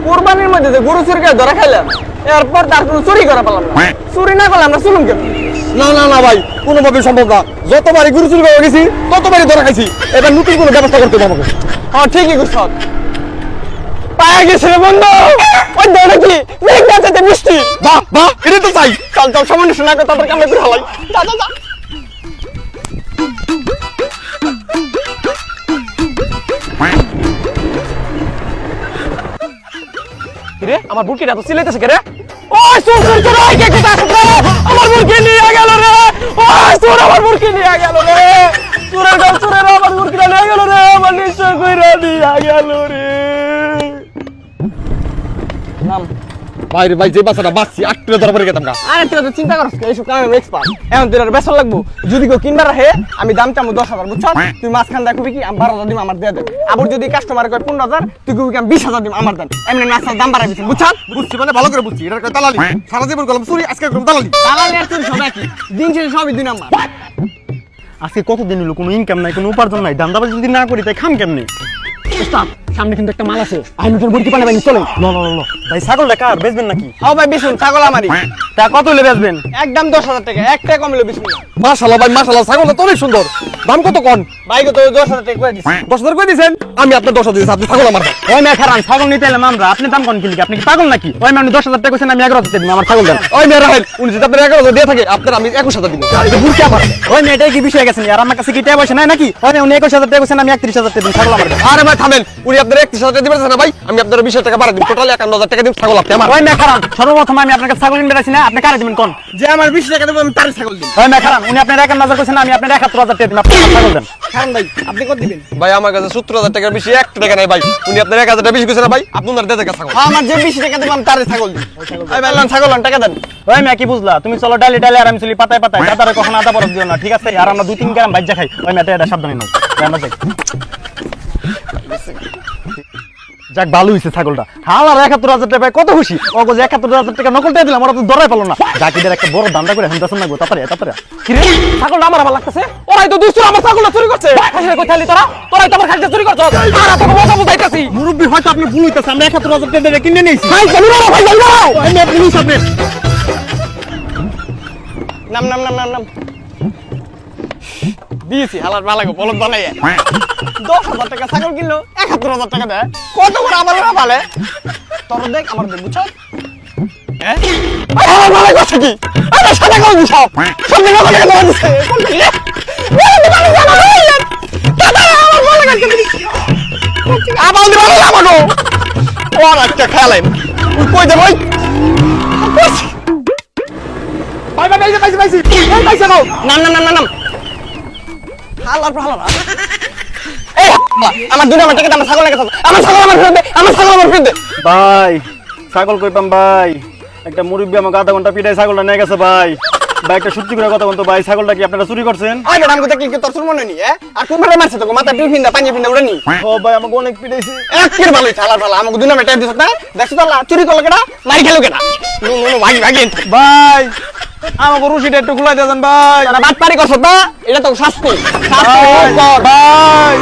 কুরবানির মধ্যে যে গরু চুরি করে ধরা খাইলাম, এরপর তার কোনো চুরি করা পেলাম না। চুরি না করলে আমরা চলুন কেন? না না না ভাই, কোনোভাবে সম্ভব না। যতবারই গরু চুরি করে গেছি ততবারই ধরা খাইছি। এবার নতুন কোনো ব্যবস্থা করতে হবে আমাকে। হ্যাঁ ঠিকই করছ। পায়ে গেছে রে বন্ধু। ওই দৌড়ে কি মেঘনা যেতে মিষ্টি। বাহ বাহ, এটা তো চাই। চল চল, সামান্য শোনা কথা তারপর কামড়ে করে হালাই। যা যা যা। রে আমার বুকিটা তো সিলাইতেছে কে রে? ওই চোর চোর চোর, ওই কে কোথা আছে? আমার মুরগি নিয়ে গেল রে। ওই চোর আমার মুরগি নিয়ে গেল রে। চোরের গাল চোরের আমার মুরগিটা নিয়ে গেল রে। আমার নিশ্চয় কইরা নিয়ে গেল রে। নাম ভাই রে ভাই, যে বাচ্চাটা বাঁচছি আটটা ধরা পড়ে গেতাম গা। আরে তুই তো চিন্তা করছ এইসব কামে আমি এক্সপার্ট। এখন তোর বেসর লাগবো। যদি কেউ কিনবার রাখে আমি দাম চামু 10,000, বুঝছ? তুই মাঝখান দেখবি কি আমি 12,000 দিম, আমার দিয়ে দেব। আবার যদি কাস্টমার কয় 15,000, তুই কবি কি আমি 20,000 দিম, আমার দেন। এমনি নাস্তার দাম বাড়াই দিছি, বুঝছ? বুঝছি মানে ভালো করে বুঝছি। এটার কয় দালালি। সারা জীবন করলাম চুরি, আজকে করলাম দালালি। দালালি আর চুরি সব একই। দিন শেষে সবই 2 নাম্বার। আজকে কতদিন হলো কোনো ইনকাম নাই, কোনো উপার্জন নাই, দান্দাবাজি যদি না করি তাই খাম কেমনি? স্টপ, সামনে কিন্তু একটা মাল আছে। আমি তোর মুরগি পানে বাইনি, চলে। ভাই ছাগলটা কার, বেচবেন নাকি? হাও ভাই বিশুন, ছাগল আমারই। তা কত হলে বেচবেন? একদম 10,000 টাকা, এক টাকা কম হলে বিশুন না। মাশাআল্লাহ ভাই মাশাআল্লাহ, ছাগলটা তো অনেক সুন্দর। দাম কত কোন? ভাই কত 10,000 টাকা করে দিছি। 10,000 কই দিছেন? আমি আপনার 10,000 দিয়েছি, আপনি ছাগল আমার দেন। ওই মেয়ে খারান, ছাগল নিতে এলাম আমরা, আপনি দাম কোন কিনলি? আপনি কি পাগল নাকি? ওই মেয়ে 10,000 টাকা কইছেন, আমি 11,000 টাকা দিন, আমার ছাগল দেন। ওই মেয়ে রাহেল, উনি যদি আপনার 11,000 দিয়ে থাকে, আপনার আমি 21,000 দিব। এটা বুঝছি আমার। ওই মেয়েটাই কি বিষয় গেছেন আর আমার কাছে কি টাকা পয়সা নাই নাকি? ওই মেয়ে উনি 21,000 টাকা কইছেন, আমি 31,000 টাকা দিন, ছাগল আমার দেন। আরে ভাই থামেন, উনি আপনার 31,000 টাকা দিবেন না ভাই, আমি আপনার 20,000 টাকা বাড়াই দিব। টোটাল 51,000 টাকা দিব, ছাগল আপনি আমার। ওই মেয়ে খারান, সর্বপ্রথম আমি আপনার কাছে ছাগল কিনতে আসি না, আপনি কারে দিবেন কোন? যে আমার 20 টাকা দেব আমি তার ছাগল দিই। ওই মেয়ে খারান, উনি আপনার 51,000 কইছেন, আমি আপনার 71,000 টাকা দিন, আপনি আমার ছাগল দেন। খান ভাই, আপনি কত দিবেন? ভাই আমার কাছে 70,000 টাকার বেশি 1 টাকা নাই ভাই। উনি আপনার 1,000 টাকা বেশি কইছেন না ভাই, আপনি ওনার দিয়ে ছাগল। হ্যাঁ, আমার যে 20 টাকা দেব আমি তার ছাগল দিই। এই ভাই লন ছাগল লন, টাকা দেন। ওই মেয়ে কি বুঝলা? তুমি চলো ডালে ডালে আর আমি চলি পাতায় পাতায়, দাদারে কখনো আদা বরফ দিও না, ঠিক আছে? আর আমরা 2-3 গ্রাম ভাজ্জা খাই। ওই মেয়েটা এটা সাবধানে নাও। আমরা যাই। যাক ভালো হইছে ছাগলটা। হালার 71,000 টাকা, কত খুশি। ও যে 71,000 টাকা নকল টাকা দিলাম, ওরা তো ধরাই পেলো না। জাকিদের একটা বড় দান্দা করে হামদাসন লাগবো, তাড়াতাড়ি। কি রে, ছাগলটা আমার ভালো লাগতেছে। ওরাই তো দুষ্টু, আমার ছাগলটা চুরি করছে। খাসিরে কই থালি তোরা? তোরাই তো আমার খাসিটা চুরি করছস। আর তোকে মজা বুঝাইতাছি। মুরব্বি হয়তো আপনি ভুল হইতাছে, আমরা 71,000 টাকা দিয়ে কিনে নিয়েছি। ভাই চলো না, ভাই চলো না। ওই মেয়ে পুলিশ আপনি। নাম নাম নাম নাম নাম দিয়েছি হালার ভালো লাগো, বলদ বানাই 10,000 টাকা ছাগল কিনলো, 71,000 টাকা দেয়। কত করে আমার না ভালে তোর দেখ, আমার দেখ, বুঝছ? হ্যাঁ আমার ভালো কথা কি? আরে সাদা কল দিছ সব দিন কথা কথা দিছে কোন দিলে আমার ভালো কথা কি? আমার ভালো লাগো ওর একটা খেলাই কই দে ভাই। ভাই ভাই পাইছি এই পাইছে নাও। নাম নাম নাম নাম হালার হালার এই আমার 2 নাম্বার টাকা আমার ছাগল লাগে, আমার ছাগল আমার ফেরত দে, আমার ছাগল আমার ফেরত দে। ভাই ছাগল কই পাম ভাই? একটা মুরব্বি আমাকে আধা ঘন্টা পিটাই ছাগলটা নিয়ে গেছে ভাই। ভাই একটা সত্যি করে কথা বলতো ভাই, ছাগলটা কি আপনারা চুরি করছেন? ওই ম্যাডাম কো দেখলি কি তোর মনে নি? আর কোন ভাবে মারছে তোকে? মাথা টিফিনটা পানি ফিনটা উড়ে নি। ও ভাই আমাকে অনেক পিটাইছে। একের ভালোই ছালার ভালো আমাকে 2 নাম্বার টাকা দিছ না? দেখছ তো আল্লাহ চুরি করলো কেডা, মারি খেলো কেডা? নো নো নো ভাগি ভাগি ভাই আমাকে রুশিটা একটু খুলাই দেন ভাই। তোরা বাট পারি করছ না? এটা তো শাস্তি শাস্তি ভাই, কর ভাই।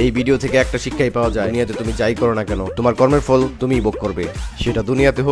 এই ভিডিও থেকে একটা শিক্ষাই পাওয়া যায়, দুনিয়াতে তুমি যাই করো না কেন তোমার কর্মের ফল তুমিই ভোগ করবে, সেটা দুনিয়াতে হোক